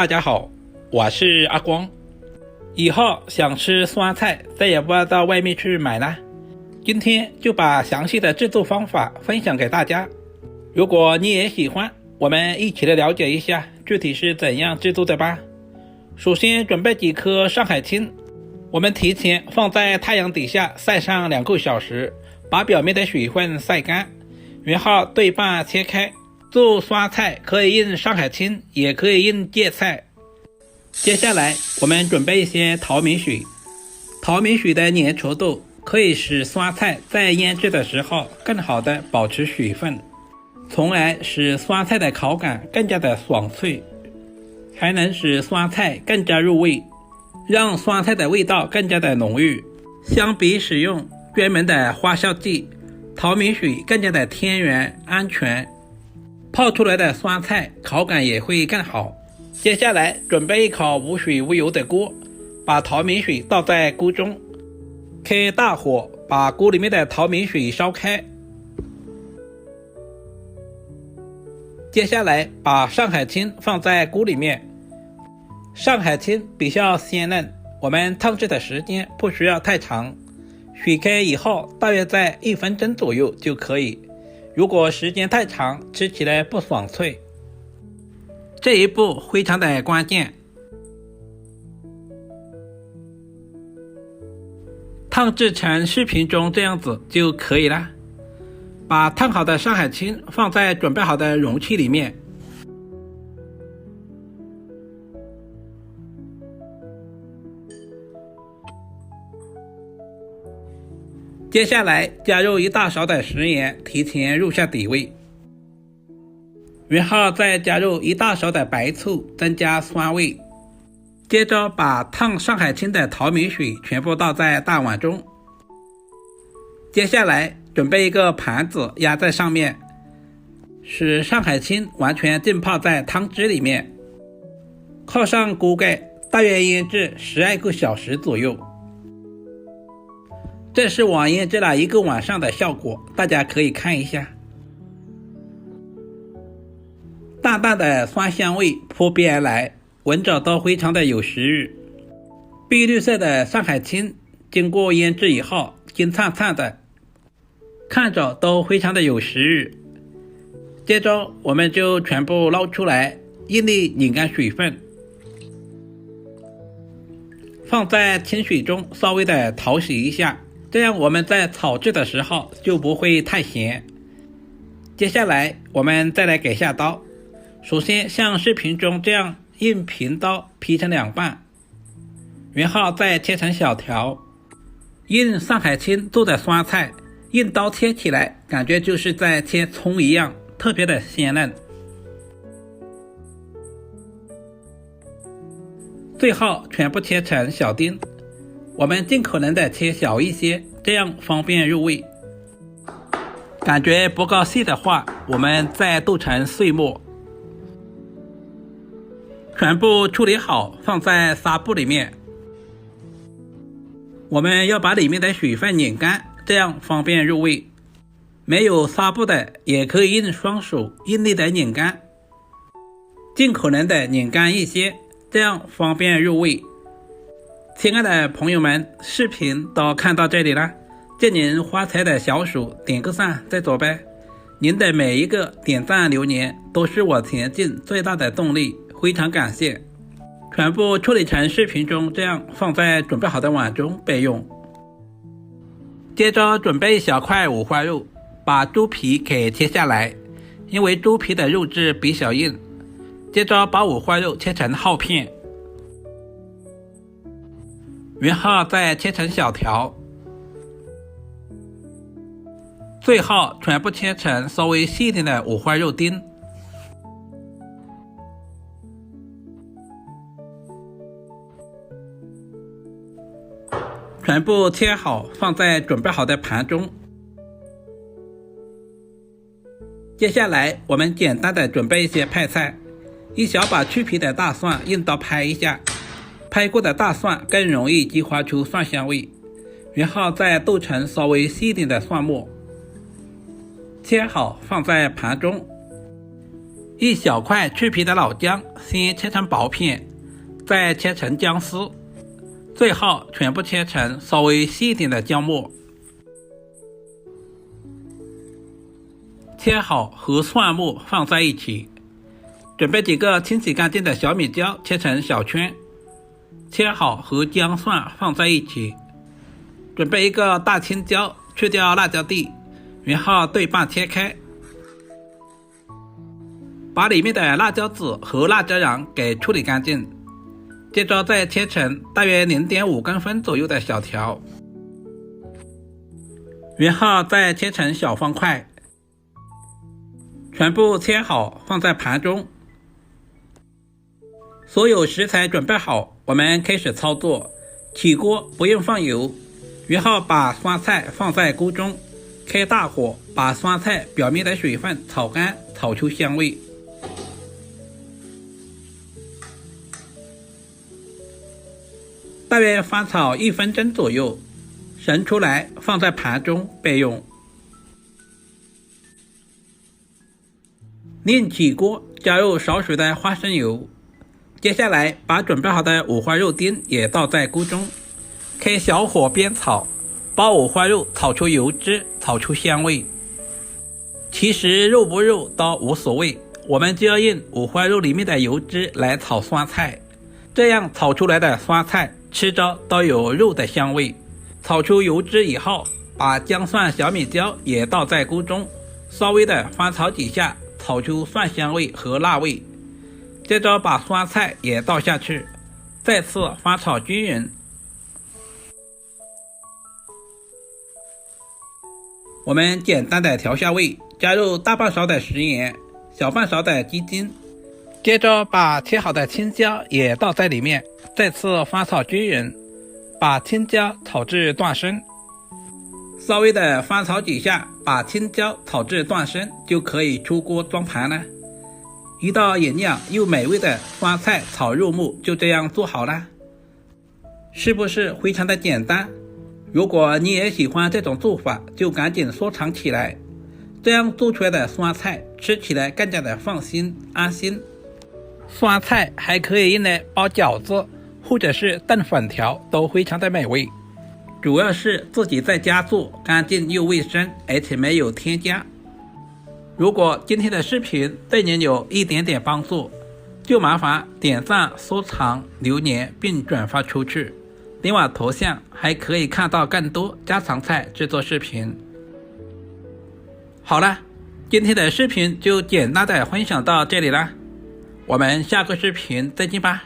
大家好，我是阿光。以后想吃酸菜，再也不要到外面去买了。今天就把详细的制作方法分享给大家。如果你也喜欢，我们一起来了解一下具体是怎样制作的吧。首先准备几颗上海青，我们提前放在太阳底下晒上2个小时，把表面的水分晒干，然后对半切开。做酸菜可以用上海青，也可以用芥菜。接下来我们准备一些淘米水，淘米水的粘稠度可以使酸菜在腌制的时候更好的保持水分，从而使酸菜的口感更加的爽脆，还能使酸菜更加入味，让酸菜的味道更加的浓郁。相比使用专门的发酵剂，淘米水更加的天然安全，泡出来的酸菜口感也会更好。接下来准备一口无水无油的锅，把淘米水倒在锅中，开大火把锅里面的淘米水烧开。接下来把上海青放在锅里面，上海青比较鲜嫩，我们烫制的时间不需要太长，水开以后大约在1分钟左右就可以。如果时间太长，吃起来不爽脆。这一步非常的关键。烫制成视频中这样子就可以了。把烫好的上海青放在准备好的容器里面。接下来加入1大勺的食盐，提前入下底味，然后再加入1大勺的白醋，增加酸味。接着把烫上海青的淘米水全部倒在大碗中。接下来准备一个盘子压在上面，使上海青完全浸泡在汤汁里面，扣上锅盖，大约腌制12个小时左右。这是我腌制了1个晚上的效果，大家可以看一下。淡淡的酸香味扑鼻而来，闻着都非常的有食欲。碧绿色的上海青经过腌制以后，金灿灿的，看着都非常的有食欲。接着我们就全部捞出来，用力拧干水分，放在清水中稍微的淘洗一下，这样我们在炒制的时候就不会太咸。接下来我们再来给下刀，首先像视频中这样用平刀劈成2半，然后再切成小条。用上海青做的酸菜，用刀切起来感觉就是在切葱一样，特别的鲜嫩。最后全部切成小丁，我们尽可能的切小一些，这样方便入味。感觉不够细的话，我们再剁成碎末。全部处理好，放在纱布里面。我们要把里面的水分拧干，这样方便入味。没有纱布的也可以用双手用力的拧干，尽可能的拧干一些，这样方便入味。亲爱的朋友们，视频都看到这里了，借您发财的小手点个赞再走呗。您的每一个点赞留言都是我前进最大的动力，非常感谢。全部处理成视频中这样放在准备好的碗中备用。接着准备小块五花肉，把猪皮给切下来，因为猪皮的肉质比较硬。接着把五花肉切成厚片，然后再切成小条，最后全部切成稍微细一点的五花肉丁。全部切好，放在准备好的盘中。接下来我们简单的准备一些配菜，一小把去皮的大蒜用刀拍一下，拍过的大蒜更容易激发出蒜香味，然后再剁成稍微细一点的蒜末，切好放在盘中。一小块去皮的老姜先切成薄片，再切成姜丝，最后全部切成稍微细一点的姜末。切好和蒜末放在一起，准备几个清洗干净的小米椒切成小圈，切好和姜蒜放在一起，准备一个大青椒，去掉辣椒蒂，然后对半切开，把里面的辣椒籽和辣椒瓤给处理干净，接着再切成大约 0.5 公分左右的小条，然后再切成小方块，全部切好放在盘中。所有食材准备好，我们开始操作。起锅不用放油，然后把酸菜放在锅中，开大火把酸菜表面的水分炒干，炒出香味。大约翻炒1分钟左右，盛出来放在盘中备用。另起锅加入少许的花生油，接下来把准备好的五花肉丁也倒在锅中，开小火煸炒，把五花肉炒出油脂，炒出香味。其实肉不肉都无所谓，我们就要用五花肉里面的油脂来炒酸菜，这样炒出来的酸菜吃着都有肉的香味。炒出油脂以后，把姜蒜小米椒也倒在锅中，稍微的翻炒几下，炒出蒜香味和辣味。接着把酸菜也倒下去，再次翻炒均匀。我们简单的调下味，加入大半勺的食盐，小半勺的鸡精，接着把切好的青椒也倒在里面，再次翻炒均匀，把青椒炒至断生。稍微的翻炒几下，把青椒炒至断生，就可以出锅装盘了。一道营养又美味的酸菜炒肉末就这样做好了，是不是非常的简单？如果你也喜欢这种做法，就赶紧收藏起来，这样做出来的酸菜吃起来更加的放心安心。酸菜还可以用来包饺子或者是炖粉条，都非常的美味。主要是自己在家做，干净又卫生，而且没有添加。如果今天的视频对您有一点点帮助，就麻烦点赞、收藏、留言并转发出去。点我头像还可以看到更多家常菜制作视频。好了，今天的视频就简单的分享到这里了，我们下个视频再见吧。